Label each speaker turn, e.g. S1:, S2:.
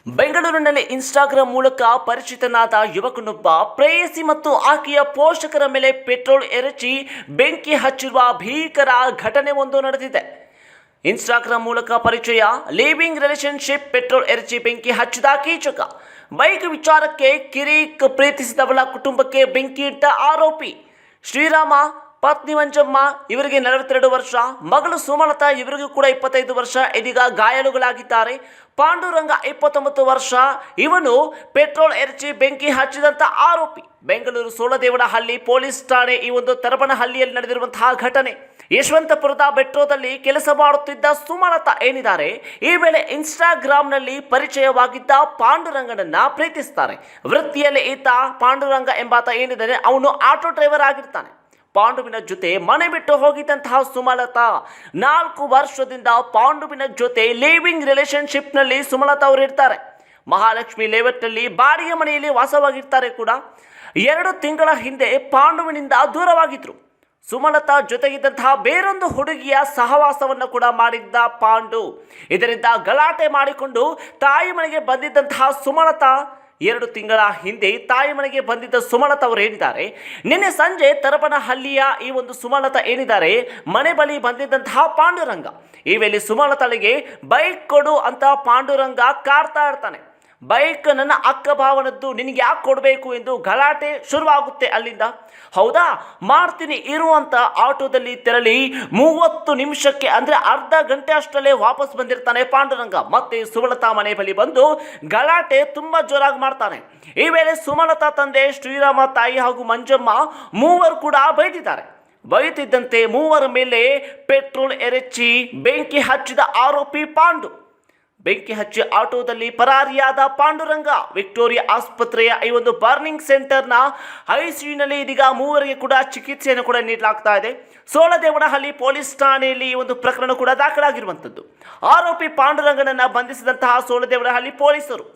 S1: ಬೆಂಗಳೂರಿನಲ್ಲಿ ಇನ್ಸ್ಟಾಗ್ರಾಮ್ ಮೂಲಕ ಪರಿಚಿತನಾದ ಯುವಕನೊಬ್ಬ ಪ್ರೇಯಸಿ ಮತ್ತು ಆಕೆಯ ಪೋಷಕರ ಮೇಲೆ ಪೆಟ್ರೋಲ್ ಎರಚಿ ಬೆಂಕಿ ಹಚ್ಚಿರುವ ಭೀಕರ ಘಟನೆ ಒಂದು ನಡೆದಿದೆ. ಇನ್ಸ್ಟಾಗ್ರಾಮ್ ಮೂಲಕ ಪರಿಚಯ, ಲಿವಿಂಗ್ ರಿಲೇಶನ್ಶಿಪ್, ಪೆಟ್ರೋಲ್ ಎರಚಿ ಬೆಂಕಿ ಹಚ್ಚಿದ ಕೀಚಕ. ಬೈಕ್ ವಿಚಾರಕ್ಕೆ ಕಿರಿಕ್ ಪ್ರೀತಿಸಿದವಳ ಕುಟುಂಬಕ್ಕೆ ಬೆಂಕಿ ಇಟ್ಟ ಆರೋಪಿ. ಶ್ರೀರಾಮ, ಪತ್ನಿ ಮಂಜಮ್ಮ, ಇವರಿಗೆ 42 ವರ್ಷ, ಮಗಳು ಸುಮಲತಾ, ಇವರಿಗೂ ಕೂಡ 25 ವರ್ಷ. ಇದೀಗ ಗಾಯಾಳುಗಳಾಗಿದ್ದಾರೆ. ಪಾಂಡುರಂಗ 29 ವರ್ಷ, ಇವನು ಪೆಟ್ರೋಲ್ ಎರಚಿ ಬೆಂಕಿ ಹಚ್ಚಿದಂತ ಆರೋಪಿ. ಬೆಂಗಳೂರು ಸೋಲದೇವನಹಳ್ಳಿ ಪೊಲೀಸ್ ಠಾಣೆ ಈ ಒಂದು ತರಬನಹಳ್ಳಿಯಲ್ಲಿ ನಡೆದಿರುವಂತಹ ಘಟನೆ. ಯಶವಂತಪುರದ ಮೆಟ್ರೋದಲ್ಲಿ ಕೆಲಸ ಮಾಡುತ್ತಿದ್ದ ಸುಮಲತಾ ಏನಿದ್ದಾರೆ, ಈ ವೇಳೆ ಇನ್ಸ್ಟಾಗ್ರಾಮ್ನಲ್ಲಿ ಪರಿಚಯವಾಗಿದ್ದ ಪಾಂಡುರಂಗನನ್ನ ಪ್ರೀತಿಸ್ತಾರೆ. ವೃತ್ತಿಯಲ್ಲಿ ಈತ ಪಾಂಡುರಂಗ ಎಂಬಾತ ಏನಿದ್ದಾನೆ, ಅವನು ಆಟೋ ಡ್ರೈವರ್ ಆಗಿರ್ತಾನೆ. ಪಾಂಡುವಿನ ಜೊತೆ ಮನೆ ಬಿಟ್ಟು ಹೋಗಿದ್ದಂತಹ ಸುಮಲತಾ 4 ವರ್ಷದಿಂದ ಪಾಂಡುವಿನ ಜೊತೆ ಲಿವಿಂಗ್ ರಿಲೇಶನ್ಶಿಪ್ನಲ್ಲಿ ಸುಮಲತಾ ಅವರು ಇರ್ತಾರೆ. ಮಹಾಲಕ್ಷ್ಮಿ ಲೇಔಟ್ನಲ್ಲಿ ಬಾಡಿಗೆ ಮನೆಯಲ್ಲಿ ವಾಸವಾಗಿರ್ತಾರೆ ಕೂಡ. 2 ತಿಂಗಳ ಹಿಂದೆ ಪಾಂಡುವಿನಿಂದ ದೂರವಾಗಿದ್ರು. ಸುಮಲತಾ ಜೊತೆಗಿದ್ದಂತಹ ಬೇರೊಂದು ಹುಡುಗಿಯ ಸಹವಾಸವನ್ನು ಕೂಡ ಮಾಡಿದ್ದ ಪಾಂಡು. ಇದರಿಂದ ಗಲಾಟೆ ಮಾಡಿಕೊಂಡು ತಾಯಿ ಮನೆಗೆ ಬಂದಿದ್ದಂತಹ ಸುಮಲತಾ, 2 ತಿಂಗಳ ಹಿಂದೆ ತಾಯಿ ಮನೆಗೆ ಬಂದಿದ್ದ ಸುಮಲತಾ ಅವರು ಏನಿದ್ದಾರೆ, ನಿನ್ನೆ ಸಂಜೆ ತರಬನಹಳ್ಳಿಯ ಈ ಒಂದು ಸುಮಲತಾ ಏನಿದ್ದಾರೆ ಮನೆ ಬಳಿ ಬಂದಿದ್ದಂತಹ ಪಾಂಡುರಂಗ. ಈ ವೇಳೆ ಸುಮಲತಾಳಿಗೆ ಬೈಕ್ ಕೊಡು ಅಂತ ಪಾಂಡುರಂಗ ಕಾರ್ತಾ ಇರ್ತಾನೆ. ಬೈಕ್ ನನ್ನ ಅಕ್ಕ ಭಾವನದ್ದು, ನಿನಗೆ ಯಾಕೆ ಕೊಡಬೇಕು ಎಂದು ಗಲಾಟೆ ಶುರುವಾಗುತ್ತೆ ಅಲ್ಲಿಂದ. ಹೌದಾ, ಮಾಡ್ತೀನಿ ಇರುವಂತ ಆಟೋದಲ್ಲಿ ತೆರಳಿ 30 ನಿಮಿಷಕ್ಕೆ ಅಂದರೆ ಅರ್ಧ ಗಂಟೆ ಅಷ್ಟರಲ್ಲೇ ವಾಪಸ್ ಬಂದಿರ್ತಾನೆ ಪಾಂಡುರಂಗ. ಮತ್ತೆ ಸುಮಲತಾ ಮನೆ ಬಳಿ ಬಂದು ಗಲಾಟೆ ತುಂಬಾ ಜೋರಾಗಿ ಮಾಡ್ತಾನೆ. ಈ ವೇಳೆ ಸುಮಲತಾ ತಂದೆ ಶ್ರೀರಾಮ, ತಾಯಿ ಹಾಗೂ ಮಂಜಮ್ಮ ಮೂವರು ಕೂಡ ಬೈದಿದ್ದಾರೆ. ಬೈತಿದ್ದಂತೆ ಮೂವರ ಮೇಲೆ ಪೆಟ್ರೋಲ್ ಎರಚಿ ಬೆಂಕಿ ಹಚ್ಚಿದ ಆರೋಪಿ ಪಾಂಡು. ಬೆಂಕಿ ಹಚ್ಚಿ ಆಟೋದಲ್ಲಿ ಪರಾರಿಯಾದ ಪಾಂಡುರಂಗ ವಿಕ್ಟೋರಿಯಾ ಆಸ್ಪತ್ರೆಯ ಈ ಒಂದು ಬರ್ನಿಂಗ್ ಸೆಂಟರ್ನ ಐಸಿಯುನಲ್ಲಿ ಇದೀಗ ಮೂವರಿಗೆ ಕೂಡ ಚಿಕಿತ್ಸೆಯನ್ನು ಕೂಡ ನೀಡಲಾಗ್ತಾ ಇದೆ. ಸೋಲದೇವನಹಳ್ಳಿ ಪೊಲೀಸ್ ಠಾಣೆಯಲ್ಲಿ ಈ ಒಂದು ಪ್ರಕರಣ ಕೂಡ ದಾಖಲಾಗಿರುವಂಥದ್ದು. ಆರೋಪಿ ಪಾಂಡುರಂಗನನ್ನ ಬಂಧಿಸಿದಂತಹ ಸೋಲದೇವನಹಳ್ಳಿ ಪೊಲೀಸರು